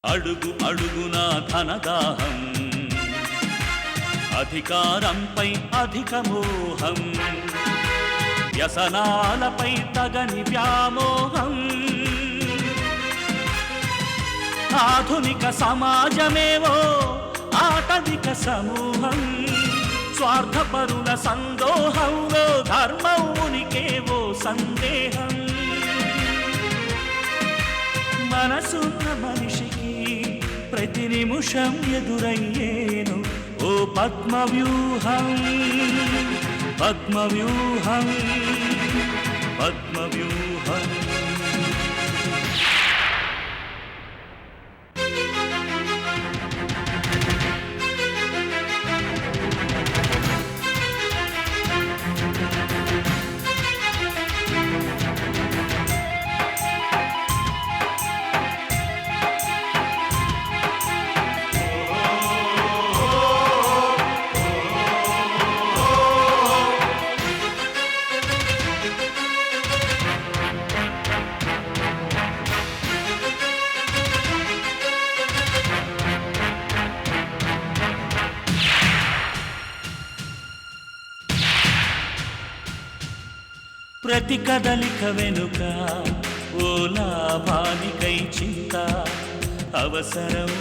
అడుగు అడుగున ధనదాహం, అధికారంపై అధిక మోహం, వ్యసనాలపై తగని వ్యామోహం. ఆధునిక సమాజమేవో ఆటవిక సమూహం, స్వార్థపరుల సందోహంలో ధర్మం ఉనికేవో సందేహం. మనసున్న మనిషికి ప్రతి నిమిషం ఎదురయ్యేను ఓ పద్మవ్యూహం, పద్మవ్యూహం, పద్మవ్యూహం. ప్రతి కదలిక వెనుక ఓ లాభానికై చింత, అవసరం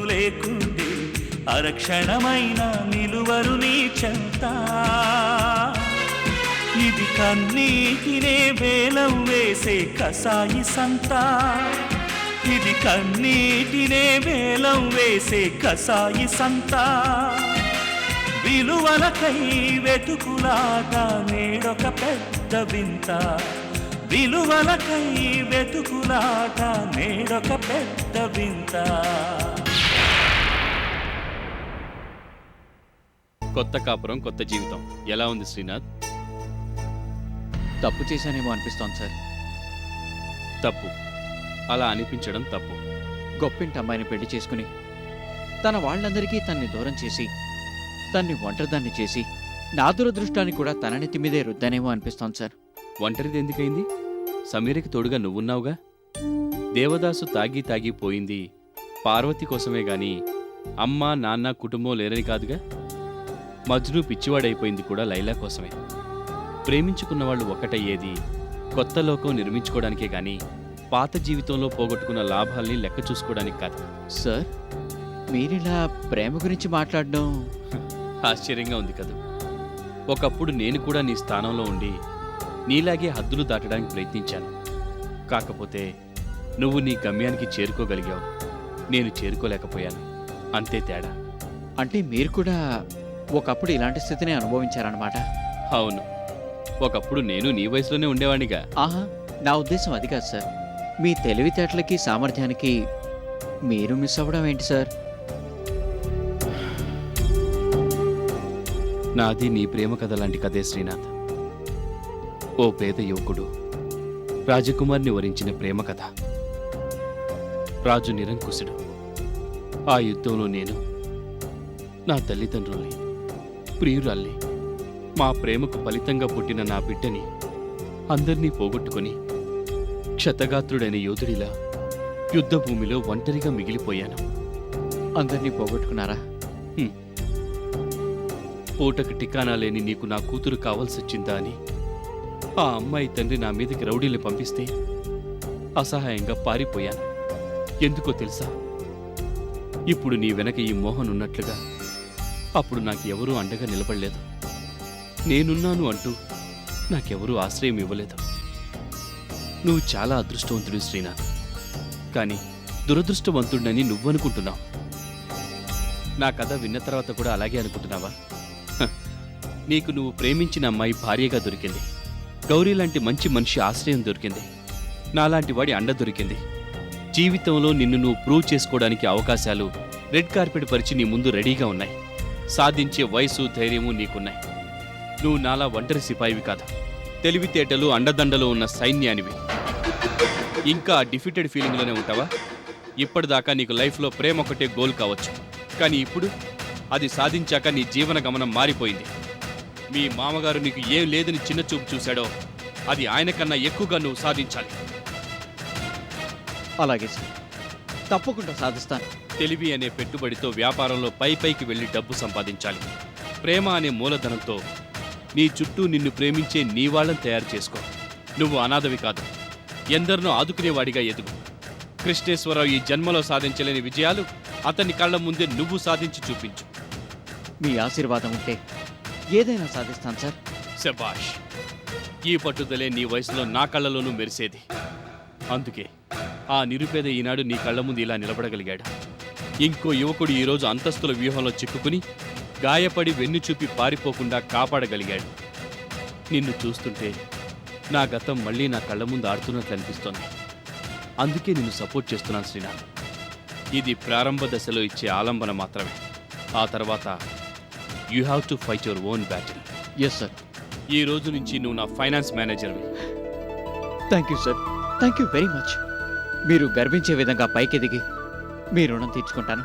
లేకుంటే అరక్షణమైన నిలువరు నీ చెంత. ఇది కన్నీటినే వేలం వేసే కసాయి సంత, ఇది కన్నీటినే వేలం వేసే కసాయి సంత. విలువలకై వెతుకులాగా నేడొక పెద్ద వింత, విలువలకై వెతుకులాగా నేడొక పెద్ద వింత. కొత్త కాపురం కొత్త జీవితం ఎలా ఉంది శ్రీనాథ్? తప్పు చేశానేమో అనిపిస్తోంది సార్. తప్పు అలా అనిపించడం తప్పు. గొప్పింటి అమ్మాయిని పెళ్లి చేసుకుని తన వాళ్ళందరికీ తన్ని దూరం చేసి తన్ని ఒంటరిదాన్ని చేసి నా దురదృష్టాన్ని కూడా తన నెత్తి మీదే రుద్దానేమో అనిపిస్తోంది సార్. ఒంటరిది ఎందుకైంది? సమీరకి తోడుగా నువ్వున్నావుగా. దేవదాసు తాగి తాగి పోయింది పార్వతి కోసమే గాని అమ్మ నాన్న కుటుంబం లేరని కాదుగా. మజ్ను పిచ్చివాడైపోయింది కూడా లైలా కోసమే. ప్రేమించుకున్నవాళ్ళు ఒక్కటయ్యేది కొత్త లోకం నిర్మించుకోవడానికే గాని పాత జీవితంలో పోగొట్టుకున్న లాభాల్ని లెక్క చూసుకోవడానికి కాదు. సార్, మీరిలా ప్రేమ గురించి మాట్లాడడం ఆశ్చర్యంగా ఉంది కదా. ఒకప్పుడు నేను కూడా నీ స్థానంలో ఉండి నీలాగే హద్దులు దాటడానికి ప్రయత్నించాను. కాకపోతే నువ్వు నీ గమ్యానికి చేరుకోగలిగావు, నేను చేరుకోలేకపోయాను. అంతే తేడా. అంటే మీరు కూడా ఒకప్పుడు ఇలాంటి స్థితిని అనుభవించారన్నమాట? అవును, ఒకప్పుడు నేను నీ వయసులోనే ఉండేవాడిగా. ఆహా, నా ఉద్దేశం అది కాదు సార్. మీ తెలివితేటలకి సామర్థ్యానికి మీరు మిస్ అవ్వడం ఏంటి సార్? నాది నీ ప్రేమ కథ లాంటి కథే శ్రీనాథ్. ఓ పేద యువకుడు రాజకుమార్ని వరించిన ప్రేమ కథ. రాజు నిరంకుశుడు. ఆ యుద్ధంలో నేను నా తల్లిదండ్రుల్ని, ప్రియురాల్ని, మా ప్రేమకు ఫలితంగా పుట్టిన నా బిడ్డని అందర్నీ పోగొట్టుకుని క్షతగాత్రుడైన యోధుడిలా యుద్ధభూమిలో ఒంటరిగా మిగిలిపోయాను. అందరినీ పోగొట్టుకున్నారా? పూటకు టికానా లేని నీకు నా కూతురు కావాల్సొచ్చిందా అని ఆ అమ్మాయి తండ్రి నా మీదకి రౌడీల్ని పంపిస్తే అసహాయంగా పారిపోయాను. ఎందుకో తెలుసా? ఇప్పుడు నీ వెనక ఈ మోహన్ ఉన్నట్లుగా అప్పుడు నాకు ఎవరూ అండగా నిలబడలేదు. నేనున్నాను అంటూ నాకెవరూ ఆశ్రయం ఇవ్వలేదు. నువ్వు చాలా అదృష్టవంతుడు శ్రీనాథ్. కానీ దురదృష్టవంతుడని నువ్వనుకుంటున్నావు. నా కథ విన్న తర్వాత కూడా అలాగే అనుకుంటున్నావా? నీకు నువ్వు ప్రేమించిన అమ్మాయి భార్యగా దొరికింది. గౌరీ లాంటి మంచి మనిషి ఆశ్రయం దొరికింది. నాలాంటి వాడి అండ దొరికింది. జీవితంలో నిన్ను నువ్వు ప్రూవ్ చేసుకోవడానికి అవకాశాలు రెడ్ కార్పెట్ పరిచి నీ ముందు రెడీగా ఉన్నాయి. సాధించే వయసు, ధైర్యము నీకున్నాయి. నువ్వు నాలా ఒంటరి సిపాయివి కాదు, తెలివితేటలు అండదండలు ఉన్న సైన్యానివి. ఇంకా డిఫీటెడ్ ఫీలింగ్లోనే ఉంటావా? ఇప్పటిదాకా నీకు లైఫ్లో ప్రేమ ఒకటే గోల్ కావచ్చు, కానీ ఇప్పుడు అది సాధించాక నీ జీవన గమనం మారిపోయింది. మీ మామగారు నీకు ఏం లేదని చిన్న చూపు చూశాడో అది ఆయన కన్నా ఎక్కువగా నువ్వు సాధించాలి. అలాగే సార్. తప్పకుండా సాధిస్తాను. తెలివి అనే పెట్టుబడితో వ్యాపారంలో పైకి వెళ్లి డబ్బు సంపాదించాలి. ప్రేమ అనే మూలధనంతో నీ చుట్టూ నిన్ను ప్రేమించే నీ వాళ్ళని తయారు చేసుకో. నువ్వు అనాథవి కాదు, ఎందరినో ఆదుకునేవాడిగా ఎదుగు. కృష్ణేశ్వరరావు ఈ జన్మలో సాధించలేని విజయాలు అతని కళ్ళ ముందే నువ్వు సాధించి చూపించు. మీ ఆశీర్వాదం ఉంటే ఏదైనా సాధిస్తాను సార్. శభాష్! ఈ పట్టుదలే నీ వయసులో నా కళ్ళలోనూ మెరిసేది. అందుకే ఆ నిరుపేద ఈనాడు నీ కళ్ళ ముందు ఇలా నిలబడగలిగాడు. ఇంకో యువకుడు ఈరోజు అంతస్తుల వ్యూహంలో చిక్కుకుని గాయపడి వెన్ను చూపి పారిపోకుండా కాపాడగలిగాడు. నిన్ను చూస్తుంటే నా గతం మళ్ళీ నా కళ్ళ ముందు ఆడుతున్నట్లు అనిపిస్తోంది. అందుకే నిన్ను సపోర్ట్ చేస్తున్నాను శ్రీనాథ్. ఇది ప్రారంభ దశలో ఇచ్చే ఆలంబన మాత్రమే. ఆ తర్వాత you have to fight your own battle. Yes sir. ఈ రోజు నుంచి నువ్వు నా ఫైనాన్స్ మేనేజర్వి. Thank you sir, thank you very much. మీరు గర్వించే విధంగా పైకెదిగి మీ రుణం తీర్చుకుంటాను.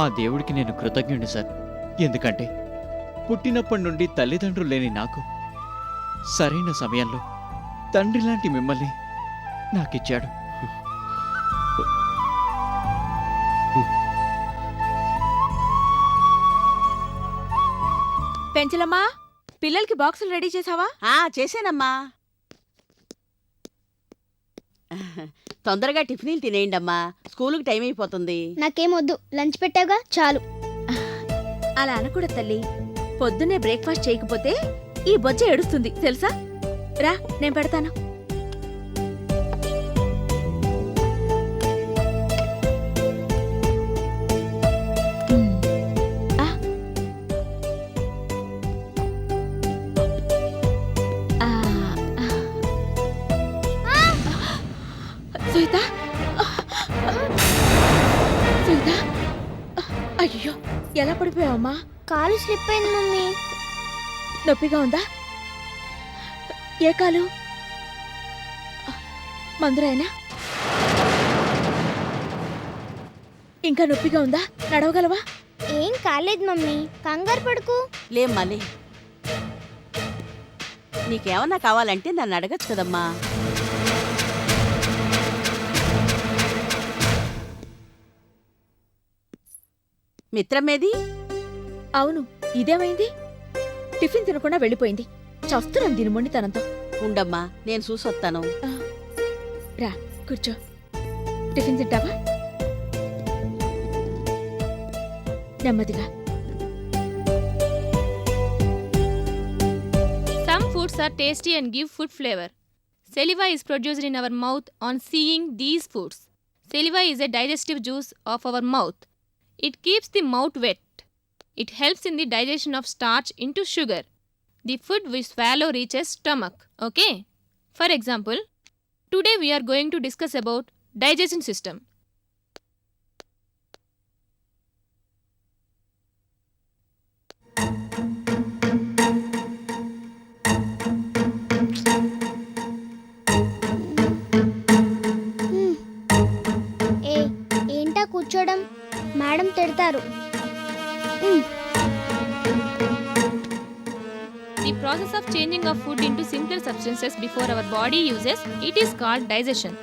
ఆ దేవుడికి నేను కృతజ్ఞుడిని సార్. ఎందుకంటే పుట్టినప్పటి నుండి తల్లిదండ్రులు లేని నాకు సరైన సమయంలో తండ్రి లాంటి మిమ్మల్ని నాకిచ్చాడు. పెంచలమ్మా, పిల్లలకి బాక్సులు రెడీ చేసావా? చేశానమ్మా. తొందరగా టిఫిన్లు తినేయండమ్మా, స్కూలుకి టైం అయిపోతుంది. నాకేమొద్దు, లంచ్ పెట్టాగా చాలు. అలా అనకూడదు తల్లి. పొద్దున్నే బ్రేక్ఫాస్ట్ చేయకపోతే ఈ బొజ్జ ఏడుస్తుంది తెలుసా? రా, నేను పెడతాను. సుహిత, సుహిత, అయ్యో ఎలా పడిపోయావమ్మా? కాలు స్లిప్ అయింది మమ్మీ. నొప్పిగా ఉందా? ఏ కాలు? మందురాయనా? ఇంకా నొప్పిగా ఉందా? నడవగలవా? ఏం కాలేదు మమ్మీ, కంగారు పడుకు. లేమ్మా, నీకేమన్నా కావాలంటే నన్ను అడగచ్చు కదమ్మా. మిత్రమేది? అవును, ఇదేమైంది? టిఫిన్ తినకుండా వెళ్ళిపోయింది. చస్తున్నాను దీని మొండితనంతో. ఉండమ్మా, నేను చూసొస్తాను. రా, కూర్చో. టిఫిన్ తింటావా? నెమ్మదిగా. Some foods are tasty and give food flavor. Saliva is produced in our mouth on seeing these foods. Saliva is a digestive juice of our mouth. It keeps the mouth wet. It helps in the digestion of starch into sugar. The food we swallow reaches stomach. Okay? For example, today we are going to discuss about digestion system. ఏంటా కూర్చోడం? Madam తిడతారు. The process of changing of food into simpler substances before our body uses it is called digestion.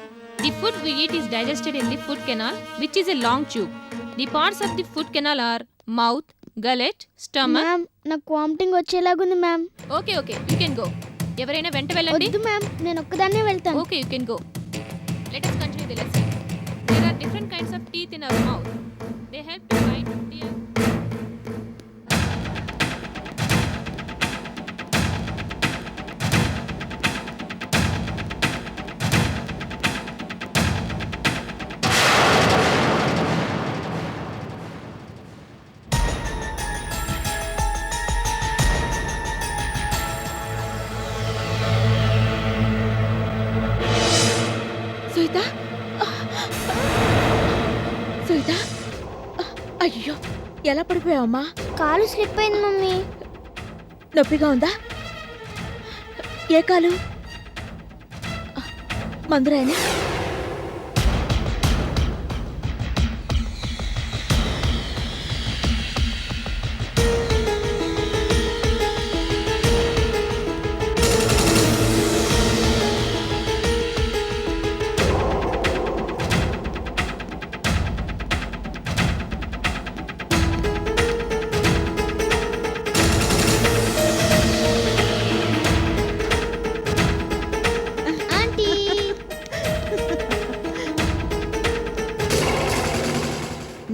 The food we eat is digested in the food canal, which is a long tube. The parts of the food canal are mouth, gullet, stomach. Ma'am, నాకు vomiting వచ్చేలాగుంది ma'am. Okay, you can go. ఎవరైనా వెంట వెళ్ళండి. వద్దు ma'am, నేను ఒక్కదాన్నే వెళ్తాను. Okay, you can go. Let us continue the lesson. There are different kinds of teeth in our mouth. They help to bite the Suhita, Suhita, అయ్యో ఎలా పడిపోయావమ్మా? కాలు స్లిప్ అయింది మమ్మీ. నొప్పిగా ఉందా? ఏ కాలు? మందురాయనా?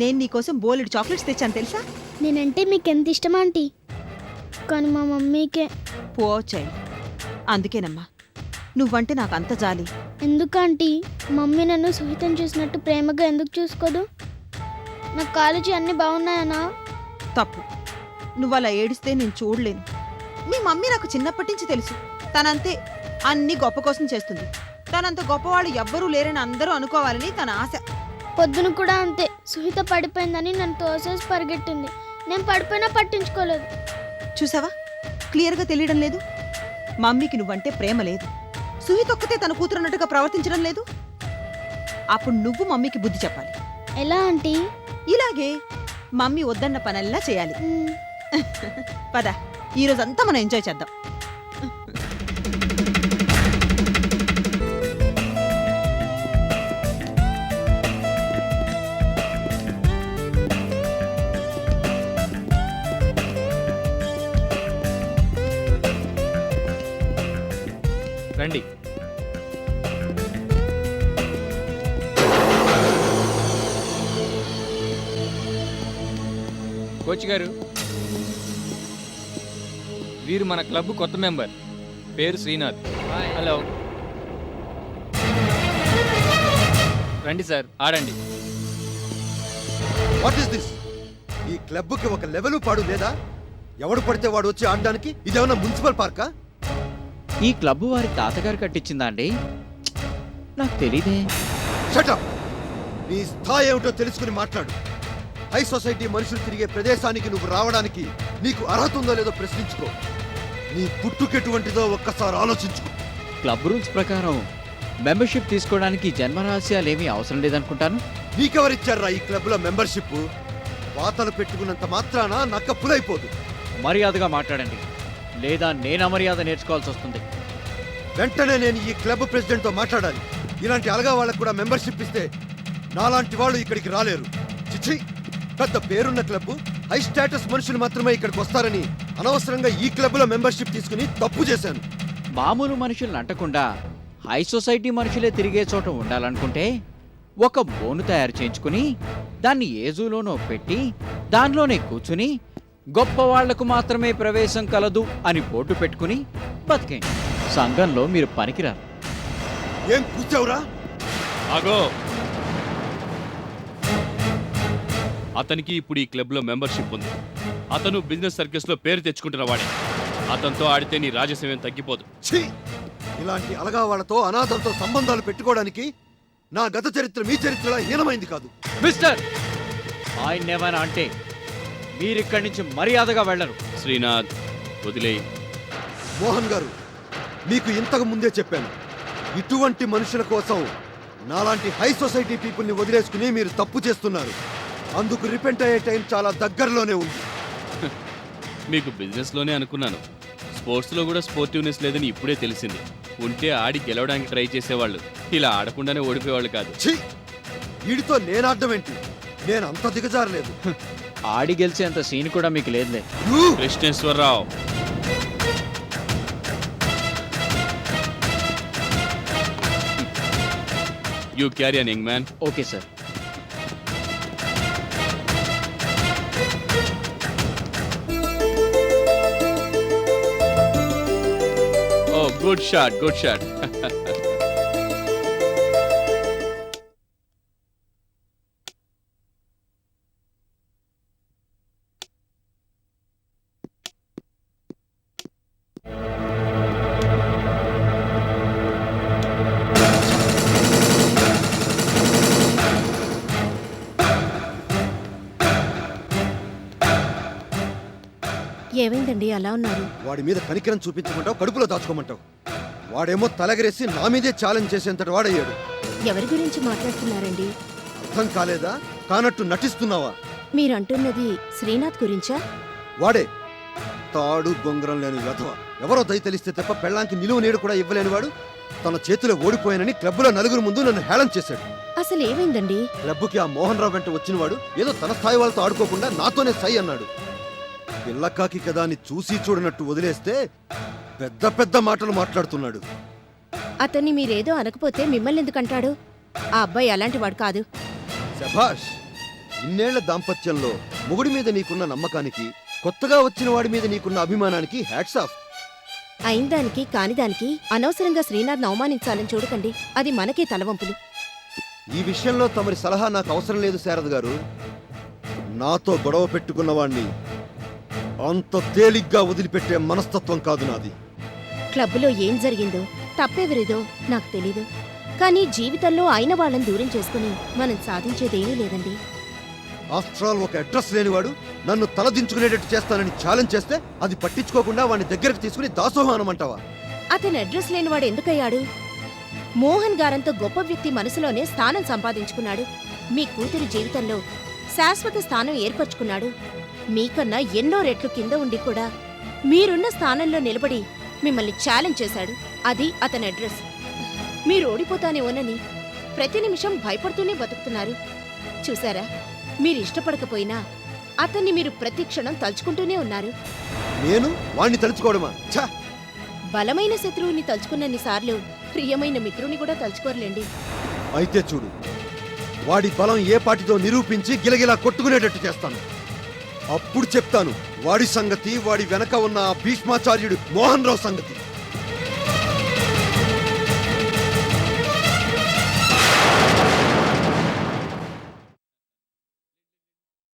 నేను నీకోసం బోలెడు చాక్లెట్స్ తెచ్చాను తెలుసా? నేనంటే మీకు ఎంత ఇష్టం ఆంటీ, కానీ మా మమ్మీకే. పో చైల్డ్. అందుకేనమ్మా నువ్వంటే నాకు అంత జాలి. ఎందుకంటీ మమ్మీ నన్ను సుహితం చూసినట్టు ప్రేమగా ఎందుకు చూసుకోదు? నా కాలేజీ అన్నీ బాగున్నాయనా? తప్పు. నువ్వు అలా ఏడిస్తే నేను చూడలేను. మీ మమ్మీ నాకు చిన్నప్పటి నుంచి తెలుసు. తనంతే, అన్ని గొప్ప కోసం చేస్తుంది. తనంత గొప్పవాళ్ళు ఎవ్వరూ లేరని అందరూ అనుకోవాలని తన ఆశ. పొద్దున కూడా అంతే, సుహిత పడిపోయిందని నన్ను తోసేసి పరిగెట్టింది. నేను పడిపోయినా పట్టించుకోలేదు. చూసావా, క్లియర్గా తెలియడం లేదు. మమ్మీకి నువ్వంటే ప్రేమ లేదు. సుహిత్ ఒక్కతే తన కూతురున్నట్టుగా ప్రవర్తించడం లేదు. అప్పుడు నువ్వు మమ్మీకి బుద్ధి చెప్పాలి. ఎలా ఆంటీ? ఇలాగే మమ్మీ వద్దన్న పనల్లా చేయాలి. మ్, పద, ఈరోజంతా మనం ఎంజాయ్ చేద్దాం. రండి. కోచ్ గారు, వీరు మన క్లబ్ కొత్త మెంబర్, పేరు శ్రీనాథ్. హలో. రండి సార్, ఆడండి. What is this? ఈ క్లబ్కి ఒక లెవెల్ పాడు లేదా? ఎవడు పడితే వాడు వచ్చి ఆడడానికి ఇదేమన్నా మున్సిపల్ పార్కా? ఈ క్లబ్ వారి తాతగారు కట్టించిందా అండి? నాకు తెలీదే. షటప్! నీ స్థాయి ఏమిటో తెలుసుకుని మాట్లాడు. హై సొసైటీ మనుషులు తిరిగే ప్రదేశానికి నువ్వు రావడానికి నీకు అర్హత ఉందో లేదో ప్రశ్నించుకో. నీ పుట్టుకెటువంటిదో ఒక్కసారి ఆలోచించుకో. క్లబ్ రూల్స్ ప్రకారం మెంబర్షిప్ తీసుకోవడానికి జన్మరహస్యాలేమీ అవసరం లేదనుకుంటాను. నీకెవరిచ్చారా ఈ క్లబ్లో మెంబర్షిప్? వాతలు పెట్టుకున్నంత మాత్రాన నక్క పులైపోదు. మర్యాదగా మాట్లాడండి, లేదా నేను అమర్యాద నేర్చుకోవాల్సి వస్తుంది. వెంటనే నేను ఈ క్లబ్ ప్రెసిడెంట్తో మాట్లాడాలి. ఇలాంటి అలగా వాళ్ళకు కూడా మెంబర్షిప్ ఇస్తే నాలాంటి వాళ్ళు ఇక్కడికి రాలేరు. చిచ్చి, పెద్ద పేరున్న క్లబ్, హై స్టేటస్ మనుషులు మాత్రమే ఇక్కడికి వస్తారని అనవసరంగా ఈ క్లబ్లో మెంబర్షిప్ తీసుకుని తప్పు చేశాను. మామూలు మనుషులను అంటకుండా హై సొసైటీ మనుషులే తిరిగే చోట ఉండాలనుకుంటే ఒక బోను తయారు చేయించుకుని దాన్ని ఏ జూలోనో పెట్టి దానిలోనే కూర్చుని గొప్ప వాళ్లకు మాత్రమే ప్రవేశం కలదు అని బోర్డు పెట్టుకుని బతికేయండి. సంఘంలో మీరు పనికిరారు. ఏం కూర్చోవురా? ఆగో! అతనికి ఇప్పుడు ఈ క్లబ్లో మెంబర్షిప్ ఉంది. అతను బిజినెస్ సర్కిల్స్లో పేరు తెచ్చుకుంటున్న వాడే. అతనితో ఆడితే నీ రాజస్యం తగ్గిపోదు. ఛీ! ఇలాంటి అలగా వాళ్ళతో అనాథలతో సంబంధాలు పెట్టుకోవడానికి నా గత చరిత్ర మీ చరిత్రలో హీనమైంది కాదు. మిస్టర్, ఆయన్నేమైనా అంటే మీరిక్కడి నుంచి మర్యాదగా వెళ్ళరు. శ్రీనాథ్, వదిలేయి. మోహన్ గారు, మీకు ఇంతకు ముందే చెప్పాను, ఇటువంటి మనుషుల కోసం నాలాంటి హై సొసైటీ పీపుల్ని వదిలేసుకుని మీరు తప్పు చేస్తున్నారు. అందుకు రిపెంట్ అయ్యే టైం చాలా దగ్గరలోనే ఉంది. మీకు బిజినెస్లోనే అనుకున్నాను, స్పోర్ట్స్లో కూడా స్పోర్టివ్నెస్ లేదని ఇప్పుడే తెలిసింది. ఉంటే ఆడి గెలవడానికి ట్రై చేసేవాళ్ళు, ఇలా ఆడకుండానే ఓడిపోయేవాళ్ళు కాదు. ఛీ! వీడితో నేను ఆడడం ఏంటి? నేను అంత దిగజారలేదు. ఆడి గెలిచేంత సీన్ కూడా మీకు లేదులే. Krishneshwararao, you carry on young man. Okay sir. Oh, good shot, good shot. ఏమైందండి అలా ఉన్నారు? వాడి మీద కనికరం చూపించమంటావు, కడుపులో దాచుకోమంటావు. వాడేమో తలగరేసి నా మీదే ఛాలెంజ్ చేసేంతటి వాడయ్యాడు. ఎవరి గురించి మాట్లాడుతున్నారండి? అర్థం కాలేదా? కానట్టు నటిస్తున్నావా? మీరంటున్నది శ్రీనాథ్ గురించా? వాడే తాడు బొంగరం లేని వెధవ. ఎవరో దయ తెలిస్తే తప్ప పెళ్ళాంకి నిలువ నీడు కూడా ఇవ్వలేనివాడు తన చేతిలో ఓడిపోయానని క్లబ్లో నలుగురు ముందు నన్ను హేళన చేశాడు. అసలు ఏమైందండి? క్లబ్కి ఆ మోహన్ రావు వెంట వచ్చినవాడు ఏదో తన స్థాయి వాళ్ళతో ఆడుకోకుండా నాతోనే సై అన్నాడు. పిల్లకాకి కదా అని చూసి చూడనట్టు వదిలేస్తే పెద్ద పెద్ద మాటలు మాట్లాడుతున్నాడు. అతన్ని మీరేదో అనకపోతే మిమ్మల్ని ఎందుకంటాడు? ఆ అబ్బాయి అలాంటి వాడు కాదు. శభాష్! ఇన్నేళ్ల దాంపత్యంలో మొగుడి మీద నీకున్న నమ్మకానికి, కొత్తగా వచ్చిన వాడి మీద నీకున్న అభిమానానికి హ్యాట్స్ ఆఫ్. అయిందానికి కానిదానికి అనవసరంగా శ్రీనాథ్ను అవమానించాలని చూడకండి. అది మనకే తలవంపులు. ఈ విషయంలో తమరి సలహా నాకు అవసరం లేదు శారద గారు. నాతో గొడవ పెట్టుకున్న వాణ్ణి అంత తేలిగ్గా వదిలిపెట్టే మనస్తత్వం కాదు నాది. క్లబ్లో ఏం జరిగిందో, తప్పెవరిదో నాకు తెలీదు. కానీ జీవితంలో అయిన వాళ్ళని దూరం చేసుకుని మనం సాధించేదేమీ లేదండి. ఆఫ్టర్ ఆల్ ఒక అడ్రస్ లేనివాడు నన్ను తలదించుకునేటట్టు చేస్తానని ఛాలెంజ్ చేస్తే అది పట్టించుకోకుండా వాడిని దగ్గరకు తీసుకుని దాసోహానం అంటావా? అతను అడ్రస్ లేనివాడు ఎందుకయ్యాడు? మోహన్ గారంత గొప్ప వ్యక్తి మనసులోనే స్థానం సంపాదించుకున్నాడు. మీ కూతురి జీవితంలో శాశ్వత స్థానం ఏర్పరచుకున్నాడు. మీకన్నా ఎన్నో రెట్లు కింద ఉండి కూడా మీరున్న స్థానంలో నిలబడి మిమ్మల్ని ఛాలెంజ్ చేశాడు. అది అతని అడ్రస్. మీరు ఓడిపోతానేమోనని ప్రతి నిమిషం భయపడుతూనే బతుకుతున్నారు. చూసారా, మీరు ఇష్టపడకపోయినా అతన్ని మీరు ప్రతి క్షణం తలుచుకుంటూనే ఉన్నారు. నేను వాణ్ణి తలుచుకోవడమా? ఛా! బలమైన శత్రువుని తలుచుకున్నన్నిసార్లు ప్రియమైన మిత్రుని కూడా తలుచుకోర్లేండి. అయితే చూడు, వాడి బలం ఏ పాటితో నిరూపించి గిలగిలా కొట్టుకునేటట్టు చేస్తాను. అప్పుడు చెప్తాను వాడి సంగతి, వాడి వెనక ఉన్న ఆ భీష్మాచార్యుడు మోహన్ రావు సంగతి.